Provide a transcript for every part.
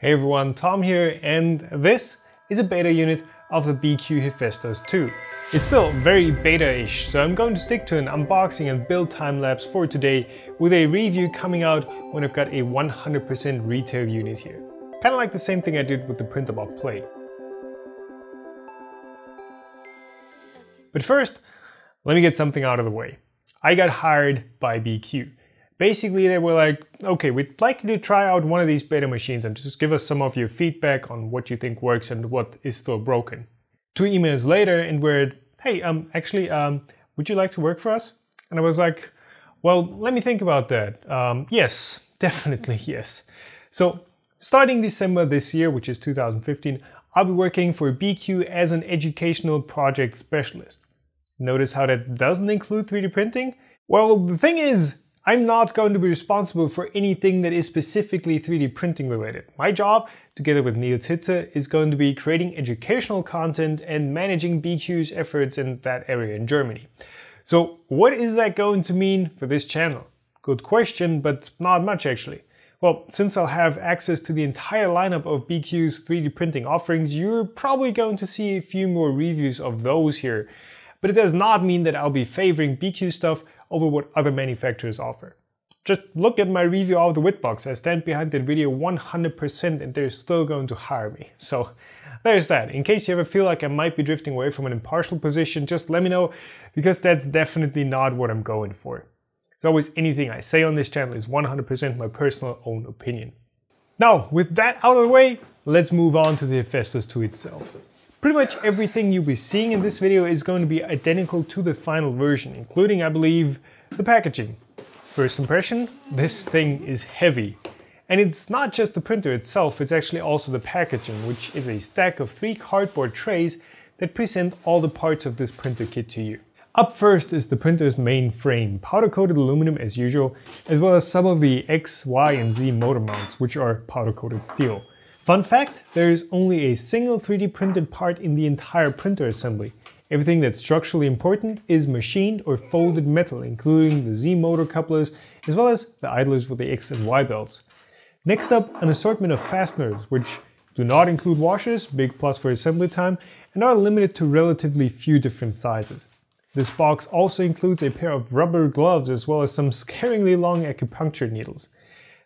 Hey everyone, Tom here, and this is a beta unit of the BQ Hephestos 2. It's still very beta-ish, so I'm going to stick to an unboxing and build time-lapse for today with a review coming out when I've got a 100% retail unit here. Kinda like the same thing I did with the printable plate. But first, let me get something out of the way. I got hired by BQ. Basically, they were like, okay, we'd like you to try out one of these beta machines and just give us some of your feedback on what you think works and what is still broken. 2 emails later, and we're, hey, would you like to work for us? And I was like, well, let me think about that. Yes, definitely yes. So, starting December this year, which is 2015, I'll be working for BQ as an educational project specialist. Notice how that doesn't include 3D printing? Well, the thing is, I'm not going to be responsible for anything that is specifically 3D printing related. My job, together with Niels Hitze, is going to be creating educational content and managing BQ's efforts in that area in Germany. So what is that going to mean for this channel? Good question, but not much actually. Well, since I'll have access to the entire lineup of BQ's 3D printing offerings, you're probably going to see a few more reviews of those here. But it does not mean that I'll be favoring BQ stuff over what other manufacturers offer. Just look at my review of the Whitbox. I stand behind that video 100% and they're still going to hire me. So there's that. In case you ever feel like I might be drifting away from an impartial position, just let me know, because that's definitely not what I'm going for. As always, anything I say on this channel is 100% my personal own opinion. Now, with that out of the way, let's move on to the Hephestos 2 itself. Pretty much everything you'll be seeing in this video is going to be identical to the final version, including, I believe, the packaging. First impression, this thing is heavy. And it's not just the printer itself, it's actually also the packaging, which is a stack of 3 cardboard trays that present all the parts of this printer kit to you. Up first is the printer's main frame, powder-coated aluminum as usual, as well as some of the X, Y, and Z motor mounts, which are powder-coated steel. Fun fact, there is only a single 3D printed part in the entire printer assembly. Everything that's structurally important is machined or folded metal, including the Z motor couplers, as well as the idlers with the X and Y belts. Next up, an assortment of fasteners, which do not include washers, big plus for assembly time, and are limited to relatively few different sizes. This box also includes a pair of rubber gloves as well as some scaringly long acupuncture needles.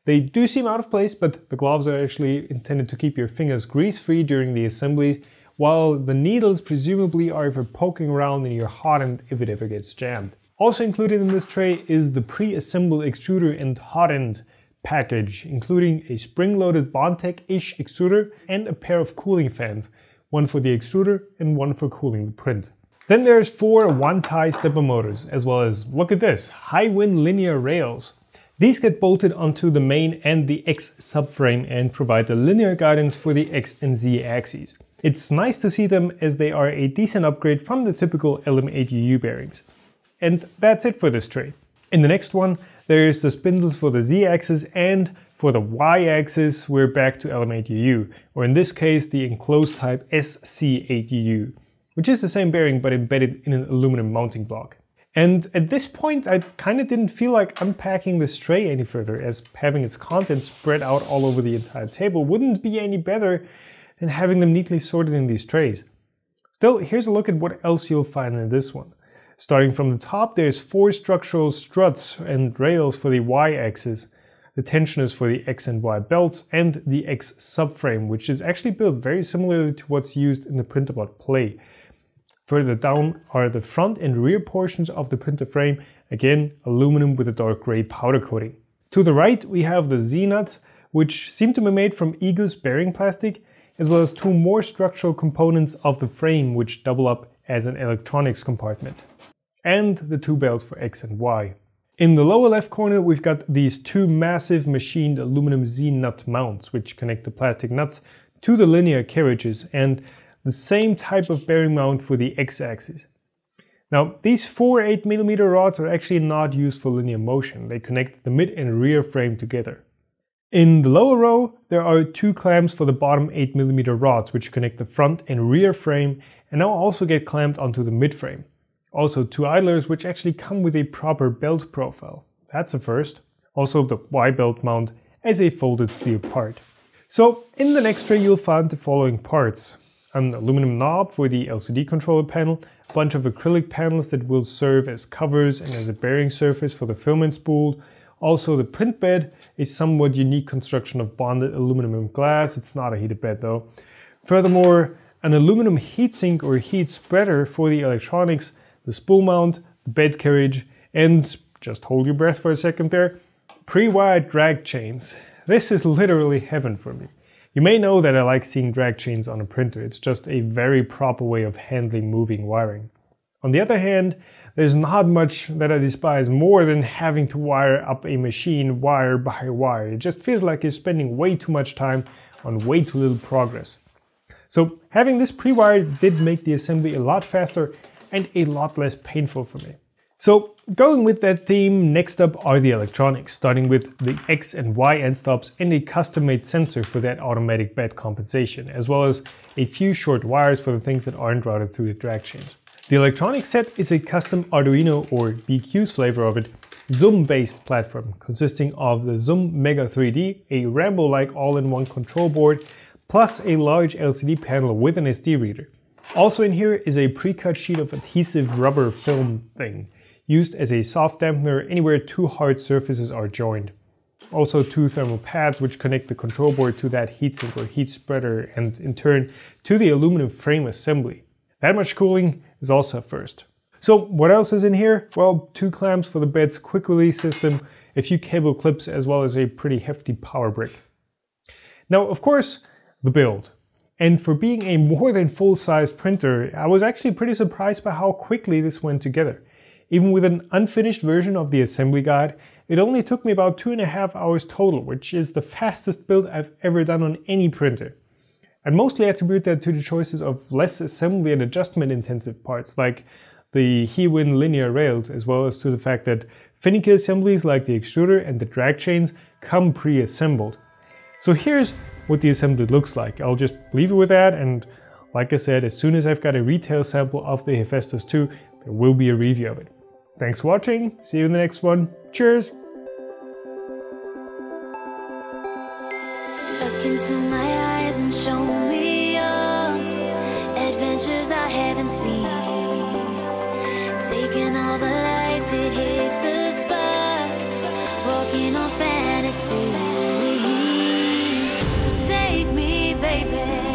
They do seem out of place, but the gloves are actually intended to keep your fingers grease-free during the assembly, while the needles presumably are for poking around in your hot end if it ever gets jammed. Also included in this tray is the pre-assembled extruder and hot end package, including a spring-loaded Bondtech-ish extruder and a pair of cooling fans, one for the extruder and one for cooling the print. Then there's 4 one-tie stepper motors, as well as, look at this, high-wind linear rails. These get bolted onto the main and the X subframe and provide the linear guidance for the X and Z axes. It's nice to see them as they are a decent upgrade from the typical LM8UU bearings. And that's it for this tray. In the next one, there's the spindles for the Z axis, and for the Y axis we're back to LM8UU, or in this case the enclosed type SC8UU, which is the same bearing but embedded in an aluminum mounting block. And at this point, I kind of didn't feel like unpacking this tray any further, as having its contents spread out all over the entire table wouldn't be any better than having them neatly sorted in these trays. Still, here's a look at what else you'll find in this one. Starting from the top, there's 4 structural struts and rails for the Y-axis, the tensioners for the X and Y belts, and the X subframe, which is actually built very similarly to what's used in the printable plate. Further down are the front and rear portions of the printer frame, again aluminum with a dark gray powder coating. To the right we have the Z-nuts, which seem to be made from Egus bearing plastic, as well as 2 more structural components of the frame which double up as an electronics compartment. And the 2 belts for X and Y. In the lower left corner we've got these 2 massive machined aluminum Z-nut mounts, which connect the plastic nuts to the linear carriages, and the same type of bearing mount for the X-axis. Now, these 4 8mm rods are actually not used for linear motion. They connect the mid and rear frame together. In the lower row, there are 2 clamps for the bottom 8mm rods, which connect the front and rear frame and now also get clamped onto the mid frame. Also 2 idlers, which actually come with a proper belt profile. That's a first. Also the Y belt mount as a folded steel part. So in the next tray you'll find the following parts: an aluminum knob for the LCD controller panel, a bunch of acrylic panels that will serve as covers and as a bearing surface for the filament spool. Also the print bed, a somewhat unique construction of bonded aluminum and glass. It's not a heated bed though. Furthermore, an aluminum heatsink or heat spreader for the electronics, the spool mount, the bed carriage, and, just hold your breath for a second there, pre-wired drag chains. This is literally heaven for me. You may know that I like seeing drag chains on a printer. It's just a very proper way of handling moving wiring. On the other hand, there's not much that I despise more than having to wire up a machine wire by wire. It just feels like you're spending way too much time on way too little progress. So having this pre-wired did make the assembly a lot faster and a lot less painful for me. So going with that theme, next up are the electronics, starting with the X and Y end stops and a custom-made sensor for that automatic bed compensation, as well as a few short wires for the things that aren't routed through the drag chains. The electronics set is a custom Arduino, or BQ's flavor of it, Zoom-based platform consisting of the Zoom Mega 3D, a Rambo-like all-in-one control board, plus a large LCD panel with an SD reader. Also in here is a pre-cut sheet of adhesive rubber film thing, used as a soft dampener anywhere two hard surfaces are joined. Also two thermal pads which connect the control board to that heatsink or heat spreader and in turn to the aluminum frame assembly. That much cooling is also a first. So what else is in here? Well, two clamps for the bed's quick release system, a few cable clips, as well as a pretty hefty power brick. Now of course, the build. And for being a more than full-size printer, I was actually pretty surprised by how quickly this went together. Even with an unfinished version of the assembly guide, it only took me about 2.5 hours total, which is the fastest build I've ever done on any printer. I'd mostly attribute that to the choices of less assembly and adjustment intensive parts, like the Hewin linear rails, as well as to the fact that finicky assemblies like the extruder and the drag chains come pre-assembled. So here's what the assembly looks like. I'll just leave it with that, and like I said, as soon as I've got a retail sample of the Hephestos 2, there will be a review of it. Thanks for watching, see you in the next one, cheers! Look into my eyes and show me your adventures I haven't seen. Taking all the life, it hits the spot, walking on fantasy. So take me, baby.